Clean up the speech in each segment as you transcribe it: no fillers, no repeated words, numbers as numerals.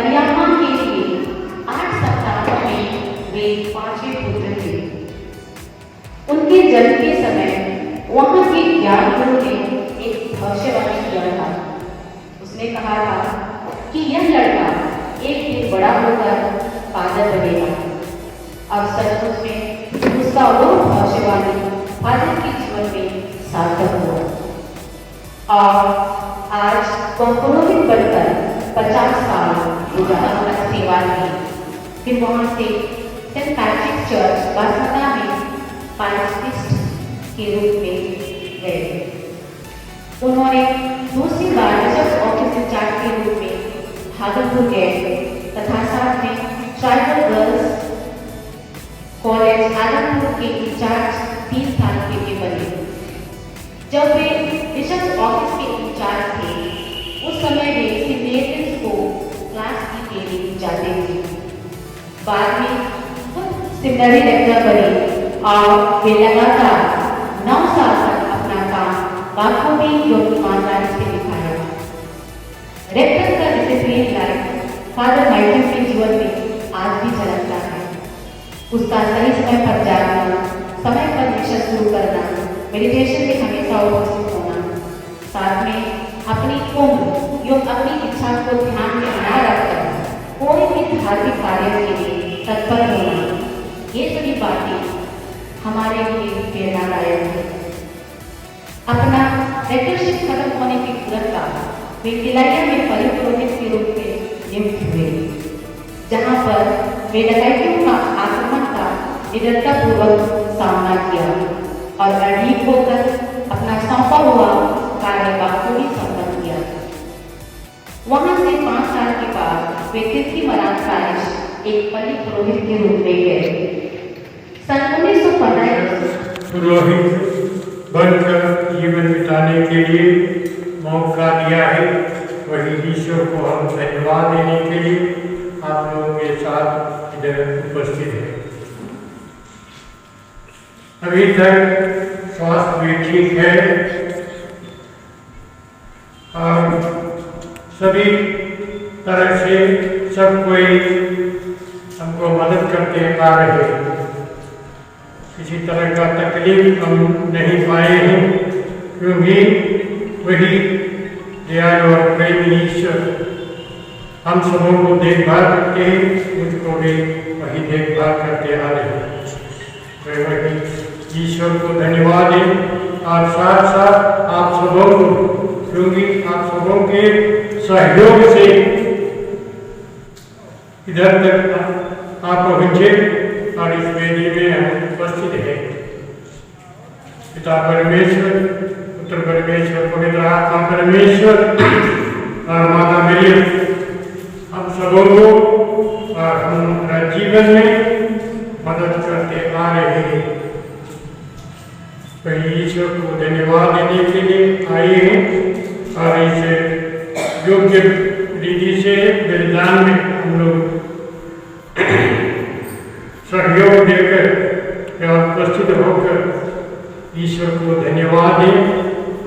मरियम्मा के लिए 8 सप्ताह में वे 5 पुत्र थे। उनके जन्म के समय वहां के ज्ञानगुरु ने एक भविष्यवाणी किया था। उसने कहा था कि यह लड़का एक दिन बड़ा होकर फादर बनेगा। अब सचमुच में उसका वो भविष्यवाणी फादर के जीवन में सार्थक हुआ और आज वह पुरोहित बनकर 50 साल गुजारा सेवा की। फिर वहां से सेंट पैट्रिक चर्च बासमता में पारिस्टिस्ट के रूप में गए। उन्होंने दूसरी बार चर्च ऑफिस इंचार्ज के रूप में भागलपुर गए तथा साथ में ट्राइबल गर्ल्स कॉलेज आलमपुर के इंचार्ज 3 साल के लिए बने। जब वे बिशप ऑफिस के इंचार्ज थे उस समय वे सिनेरियंस को क्लास की ट्रेनिंग जाते थे। बाद में खुद सेमिनरी लेक्चरर बने और वे लगातार 9 साल तक अपना काम बाखूबी और ईमानदारी से निभाया। रेक्टर का डिसिप्लिन लाइफ फादर माइकल के जीवन में आज भी झलकता है। उसका सही समय पर जागना, समय पर मिशन शुरू करना, मेडिटेशन में हमेशा उपस्थित होना, साथ में अपनी उम्र एवं अपनी इच्छा को ध्यान में न रखकर कोई भी धार्मिक कार्य के लिए तत्पर होना, ये सभी बातें हमारे लिए प्रेरणादायक है। अपना रेक्टरशिप खत्म होने के तुरंत बाद वे किलाया में परिपुरोहित के रूप में नियुक्त हुए, जहाँ पर वे डकैतियों का आक्रमण का निडरतापूर्वक सामना किया और अड़ीक होकर अपना सौंपा हुआ कार्य बखूबी संपन्न किया। वहां से 5 साल के बाद वे तिर्थी मरान पैरिश एक पल्ली पुरोहित के रूप में गए। सन 1915 पुरोहित बनकर जीवन बिताने के लिए मौका दिया है, वही ईश्वर को हम धन्यवाद देने के लिए आप लोगों के साथ इधर उपस्थित है। अभी तक स्वास्थ्य भी ठीक है और सभी तरह से सब कोई हमको मदद करते आ रहे हैं। किसी तरह का तकलीफ हम नहीं पाए हैं, क्योंकि वही दयालु और प्रेमी ईश्वर हम सबों को देखभाल करते हैं, मुझको भी वही देखभाल करते आ रहे हैं। वही ईश्वर को धन्यवाद दें और साथ साथ आप सबों को, क्योंकि आप सबों के सहयोग से इधर तक आप पहुँचे और इस वेदी में हम उपस्थित हैं। पिता परमेश्वर, पुत्र परमेश्वर, पवित्र आत्मा परमेश्वर और माता मरियम हम सबों को और हमारा जीवन में मदद करते आ रहे हैं। वही ईश्वर को धन्यवाद देने के लिए आए हैं और इस योग्य रीति से बलिदान में हम लोग सहयोग देकर और उपस्थित होकर ईश्वर को धन्यवाद दें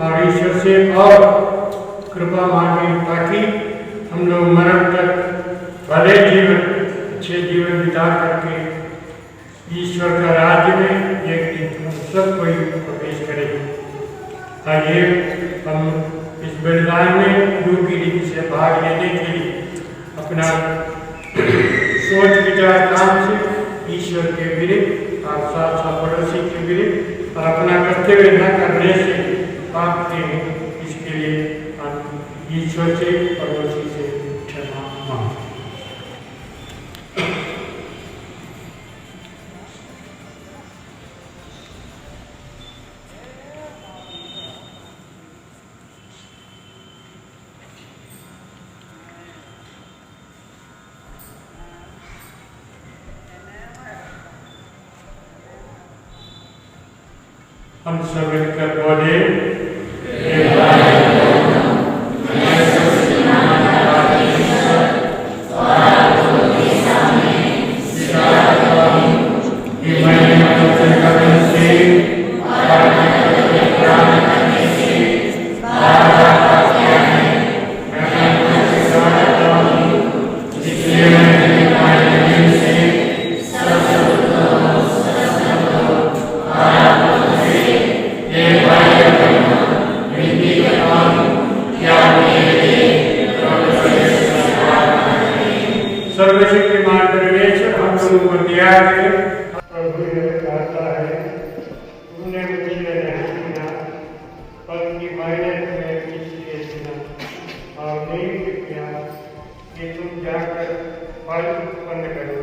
और ईश्वर से और कृपा मांगें, ताकि हम लोग मरण तक भले जीवन, अच्छे जीवन बिता करके ईश्वर का राज्य में एक दिन हम सब कोई प्रवेश करें। आइए हम इस बलिदान में योग्य रीति से भाग लेने के लिए अपना सोच विचार काम से ईश्वर के विरुद्ध और साथ साथ पड़ोसी के विरुद्ध और अपना कर्तव्य न करने से पाप हैं, इसके लिए हम ईश्वर से पड़ोसी से क्षमा मांगते। हम सब मिलकर बोले, मैंने तुम्हें इसलिए चुना और नियुक्त किया कि तुम जाकर फल उत्पन्न करो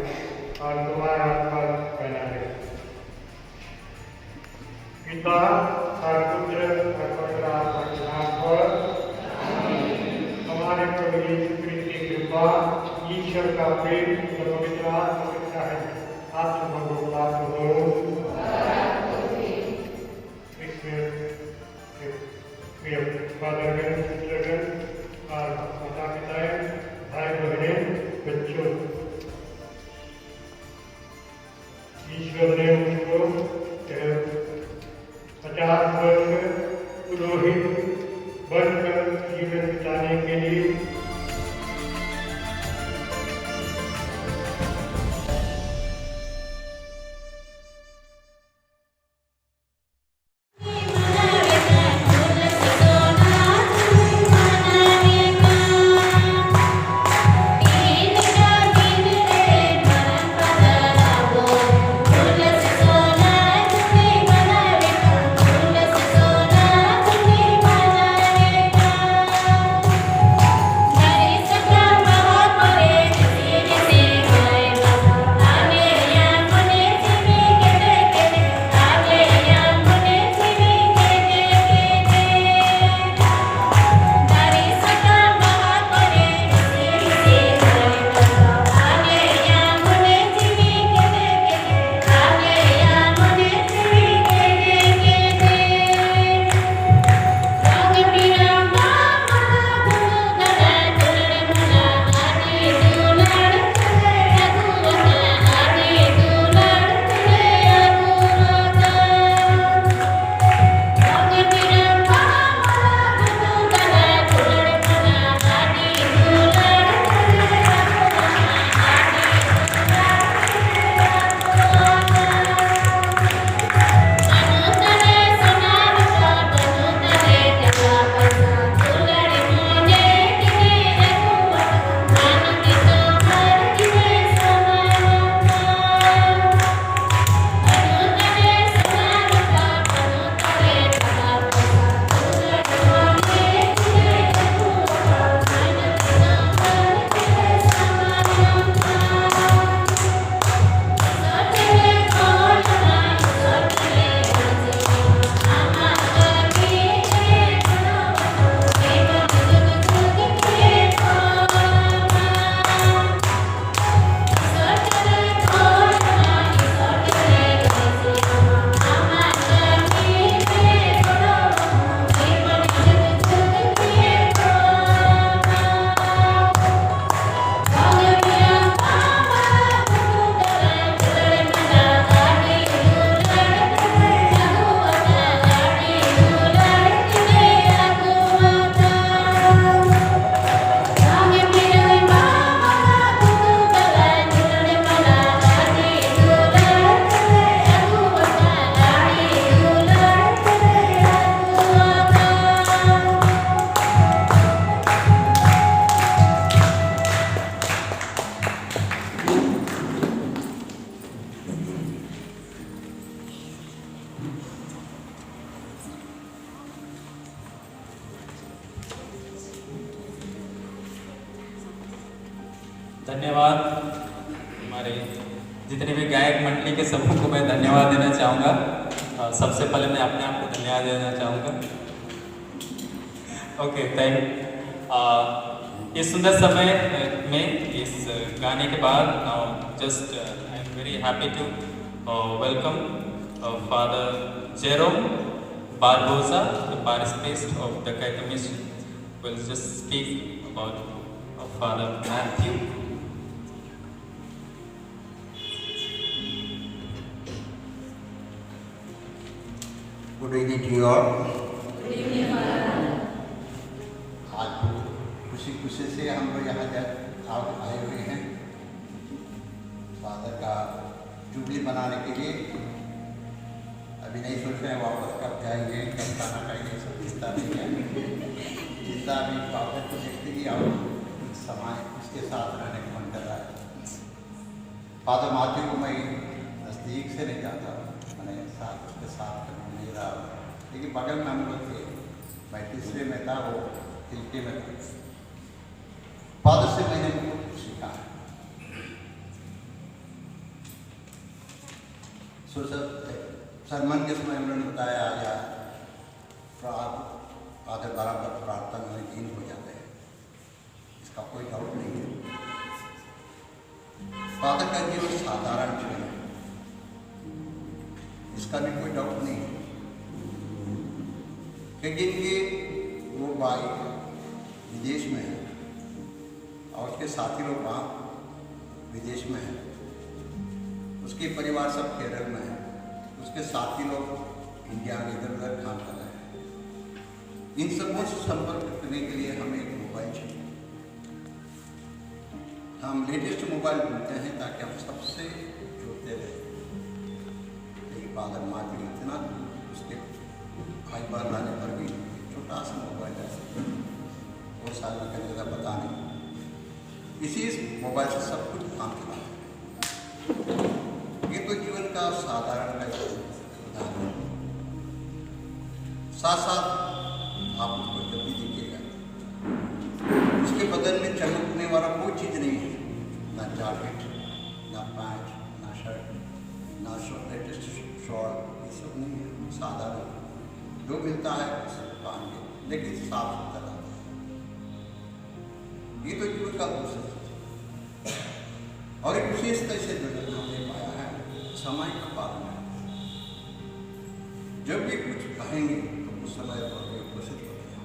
और तुम्हारा फल बना रहे। पिता और पुत्र और पवित्र आत्मा के नाम पर हमारे प्रभु यीशु क्रिस्त की कृपा, ईश्वर का प्रेम और पवित्र आत्मा के साथ आप सबों को प्राप्त हो। फादरगण, सिस्टरगण और माता पिताएं, भाई बहनें, बच्चों, ईश्वर ने मुझको 50 वर्ष पुरोहित बनकर जीवन बिताने के लिए धन्यवाद। हमारे जितने भी गायक मंडली के सबों को मैं धन्यवाद देना चाहूँगा। सबसे पहले मैं अपने आप को धन्यवाद देना चाहूँगा। Okay, thank. इस सुंदर समय में इस गाने के बाद now just I am very happy to welcome father Jerome Barbosa, the priest of the Catholic mission, will just speak about Father Matthew. Good evening to you all. Good evening, Father. आज खुशी से हम लोग यहाँ आए हुए हैं father का जुबली मनाने के लिए। अभी नहीं सोच रहे हैं वापस कब जाएंगे, कब खाना खाएंगे, सब चिंता नहीं है। चिंता अभी फादर को देखते ही और कुछ समय उसके साथ रहने का मन कर रहा है। फादर माथ्यू को मैं नज़दीक से नहीं जानता, मैंने साथ उसके साथ नहीं रहा, लेकिन बगल में हम लोग थे मैं तीसरे में था, वो तिलके में था। फादर से मैंने बहुत सीखा है। सरमन के समय उन्होंने बताया या आधे बराबर प्रार्थना में लीन हो जाते हैं, इसका कोई डाउट नहीं है। फादर का जीवन साधारण जीवन है, इसका भी कोई डाउट नहीं है, क्योंकि इनके वो भाई विदेश में है और उसके साथी लोग वहाँ विदेश में हैं। उसके परिवार सब केरल में है, उसके साथी लोग इंडिया में इधर उधर काम कर रहे हैं। इन सबों से संपर्क करने के लिए हमें एक मोबाइल चाहिए। हम लेटेस्ट मोबाइल ढूंढते हैं ताकि हम सबसे जुड़ते रहें। लेकिन फादर मार्टिन इतना उसके भाई बहन लाने पर भी छोटा सा मोबाइल है, वो साल में करने का पता नहीं, इसी मोबाइल से सब कुछ काम चला है। ये तो जीवन का साधारण का उदाहरण है। साथ साथ आप उसको जब भी देखिएगा, उसके बदन में चमकने वाला कोई चीज़ नहीं है, ना जैकेट, ना पैंट, ना शर्ट, ना लेटेस्ट शॉल, ये सब नहीं है। साधारण जो मिलता है उसको पहन के, लेकिन साफ सुथरा है। ये तो जीवन का दूसरा और एक विशेष तरह से जो हमने पाया है, समय का पालन है। जब भी कुछ कहेंगे तो उस समय पर भी उपस्थित होते हैं,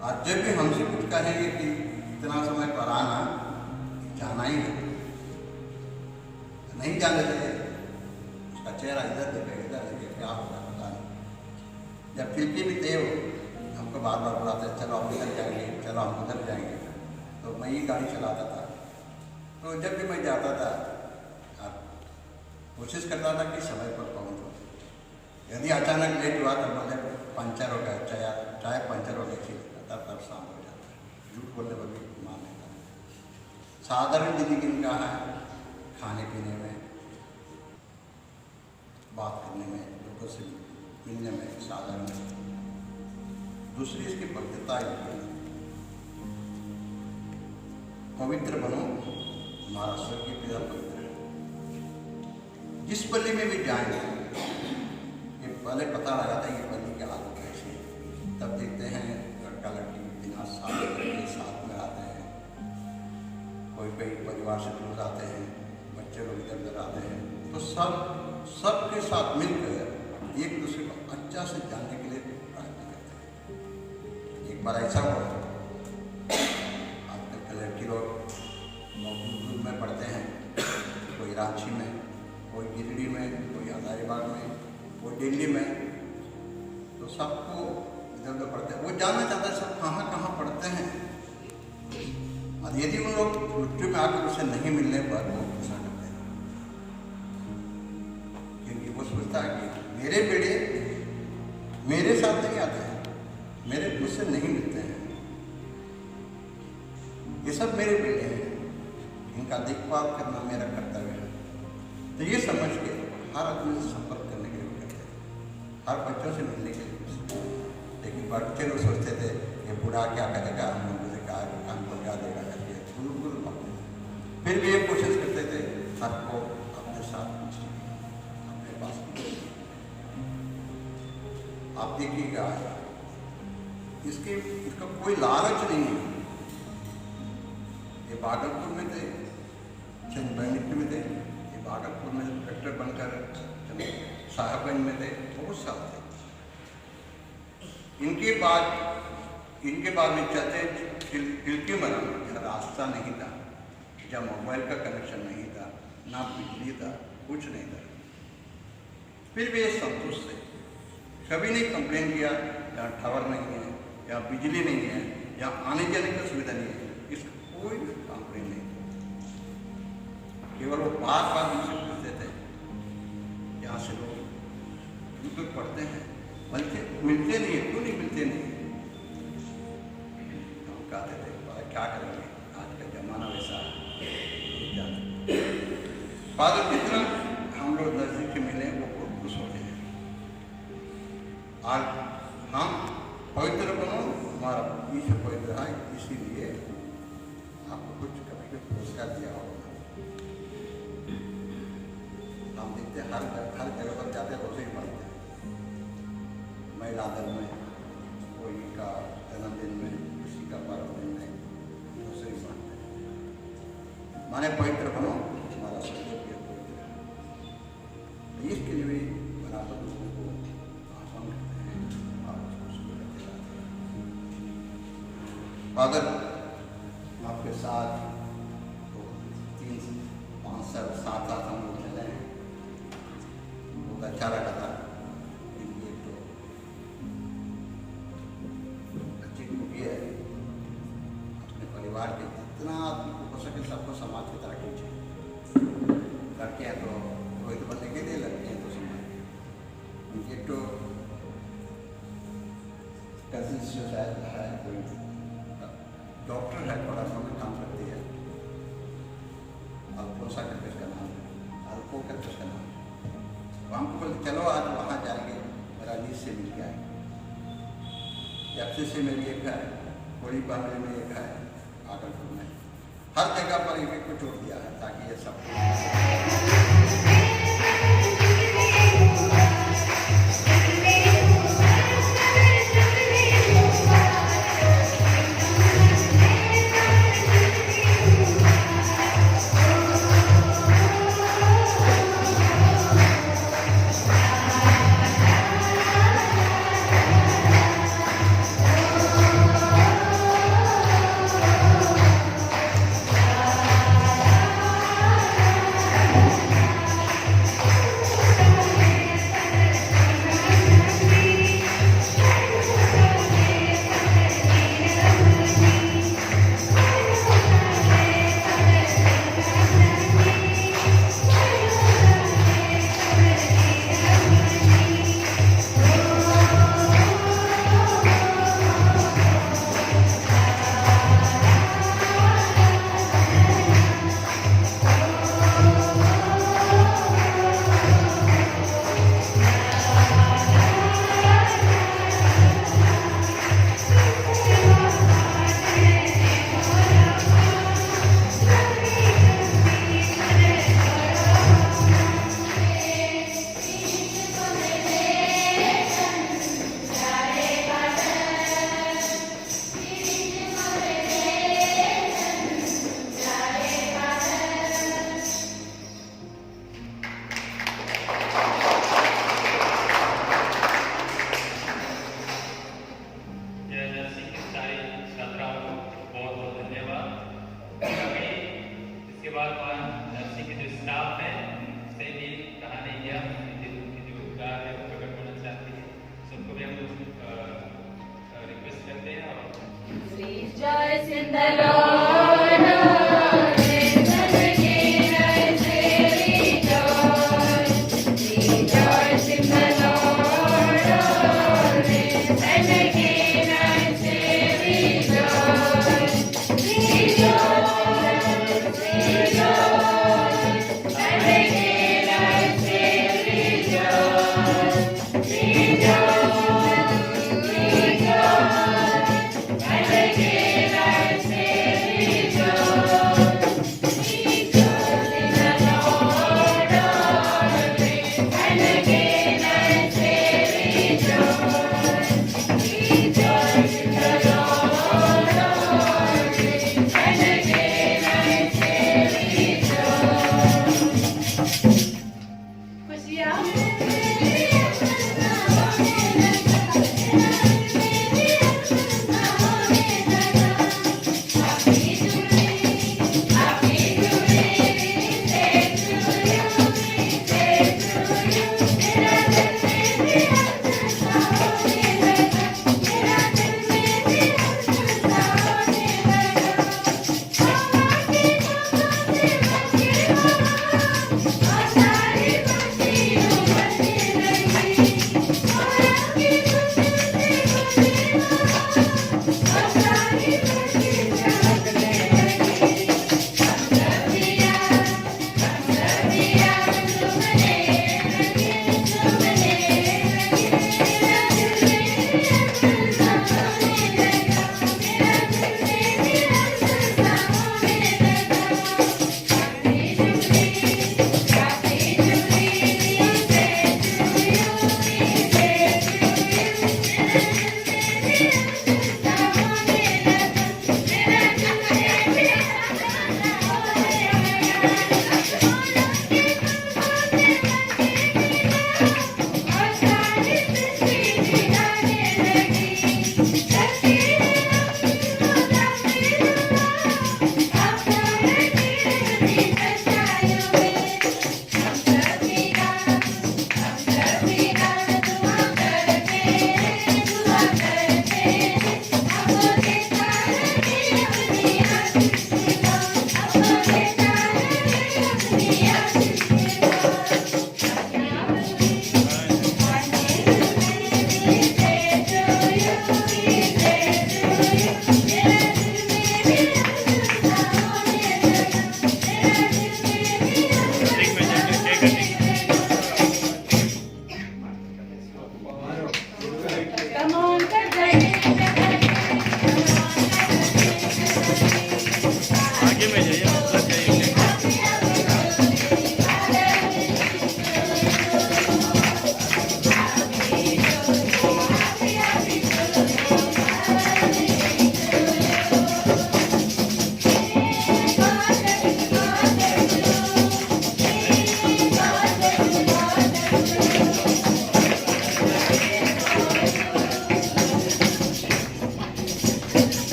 और जब भी हमसे कुछ कहेंगे कि इतना समय पर आना, जाना ही है, नहीं जाने देंगे, उसका चेहरा इधर देखे इधर देखे, क्या होगा पता नहीं। जब फिल्की भी थे वो हमको बार बार बुलाते, चलो हम इधर जाएंगे, चलो हम उधर जाएंगे, तो मैं ही गाड़ी चलाता था। तो जब भी मैं जाता था, कोशिश करता था कि समय पर पहुँचूं। यदि अचानक लेट हुआ तो मतलब पंचर हो गया, चाहे पंचर हो गया, तब शाम हो जाता है। झूठ बोलने पर भी मान लेता है। साधारण जिंदगी इनका है, खाने पीने में, बात करने में, लोगों से मिलने में साधारण। दूसरी इसकी पवित्रता है, पवित्र बनो, हमारा स्वर्गीय पिता पवित्र है। जिस पल्ली में भी जाएंगे, ये पहले पता लगाता है ये पल्ली की हालत कैसी है, तब देखते हैं लड़का लड़की बिना साथ में आते हैं, कोई परिवार से दूर आते हैं, बच्चे लोग इधर उधर आते हैं, तो सबके साथ मिलकर एक दूसरे को अच्छा से जानने के लिए प्रयत्न करते हैं। एक बार ऐसा हुआ, आजकल के लड़की लोग दूर में पढ़ते हैं, कोई रांची में, कोई गिरिडीह में, कोई हजारीबाग में, कोई दिल्ली में, तो सबको इधर उधर पढ़ते हैं। वो जानना चाहता है सब कहाँ कहाँ पढ़ते हैं, और यदि उन लोग छुट्टी में आकर उसे नहीं मिलने पर वो गुस्सा करते हैं, क्योंकि वो सोचता है कि मेरे बेटे मेरे साथ नहीं आते हैं, मेरे मुझसे नहीं मिलते हैं, ये सब मेरे बेटे हैं, इनका देखभाल करना मेरा कर्तव्य है। तो ये समझ के हर आदमी से संपर्क करने के लिए करते हैं, हर बच्चों से मिलने के लिए। लेकिन बच्चे लोग सोचते थे ये बूढ़ा क्या करेगा, मुझे काम को क्या देगा करके बिल्कुल पाते। फिर भी ये कोशिश करते थे सबको अपने साथ अपने पास। आप देखिएगा, इसका कोई लालच नहीं है। ये भागलपुर में थे, चंद्रमित्र में थे, ये भागलपुर में कलेक्टर बनकर साहबगंज में थे, बहुत साल थे। इनके बाद में चलते खिड़की बना, जहाँ रास्ता नहीं था, जहाँ मोबाइल का कनेक्शन नहीं था, ना बिजली था, कुछ नहीं था, फिर भी ये संतुष्ट थे। कभी नहीं कंप्लेन किया यहाँ टावर नहीं है, यहाँ बिजली नहीं है, यहाँ आने जाने की सुविधा नहीं है, इसका कोई कंप्लेन नहीं। केवल वो बार बार मुझसे पूछते थे, यहाँ से लोग दूर पढ़ते हैं, मिलते नहीं है, क्यों नहीं मिलते नहीं? हम कहते थे क्या करेंगे, आज का जमाना वैसा है। फादर जितना हम लोग नजदीक के मिले वो बहुत खुश होते हैं। आज हम पवित्र तुम्हारा ईश्वर पवित्र है, इसीलिए आपको कुछ कभी कुछ पुरस्कार दिया होगा। हम देखते हैं हर जगह पर जाते हैं रोज़ ही पढ़ते हैं, महिला दल में, कोई का जन्मदिन में, किसी का पर्व दिन में रोज़ ही पढ़ते हैं। माने पवित्र बनो, तुम्हारा शरीर भी पवित्र है। इसके लिए भी बराबर लोगों को आह्वान करते हैं और उसको शुरू करते जाते हैं। फादर आपके साथ तो 3-5 साल साथ हम लोग चले हैं, बहुत अच्छा लगा था। ये तो अच्छी खूबी है, अपने परिवार के जितना आदमी को हो सके सबको समाज की तरह कीजिए। लड़के हैं तो रोहित बनने के लिए, लड़के हैं तो समाज ये तो कजिन से शायद है, कोई डॉक्टर है, थोड़ा सा में काम करती है, अल्पोसा करके उसका नाम है, अल्पो करके उसका नाम है। तो हमको बोलते चलो आज वहाँ जाएंगे, मेरा लीज से मिल गया है, एफसी में भी एक है, कोड़ी बांधने में एक है, आगरपुर में, हर जगह पर एक को छोड़ दिया है ताकि ये सब Rejoice in the Lord. Rejoice in the Lord. And again I say rejoice. Rejoice, rejoice. And again I say rejoice. Rejoice, rejoice. And again I say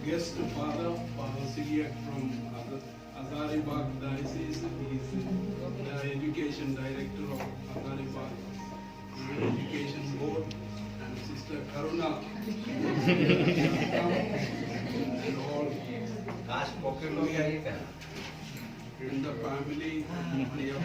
guest father, Father Syriac from Hazaribagh Diocese. He is the education director of Hazaribagh Education Board, and Sister Karuna and all in the family. Priya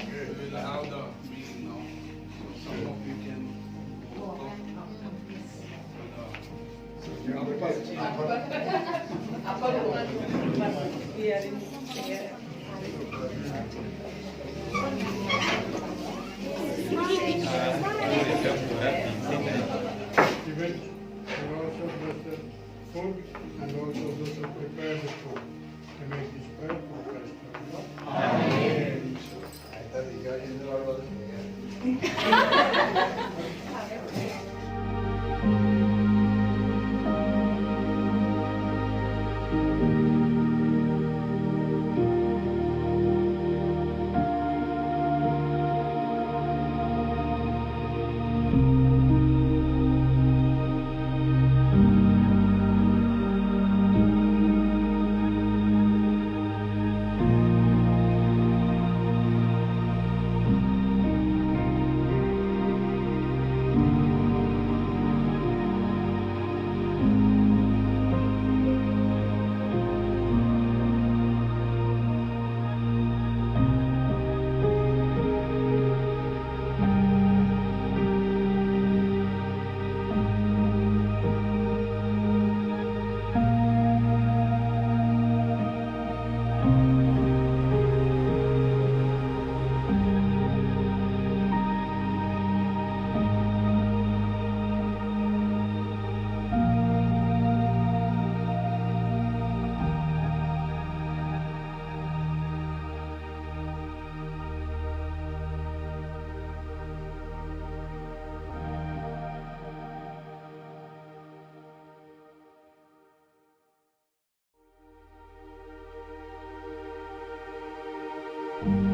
We will have the meeting now. Some of you can walk up Even and also bless the food and also those who prepare the food. To make this prayer for Christ. Amen. Amen.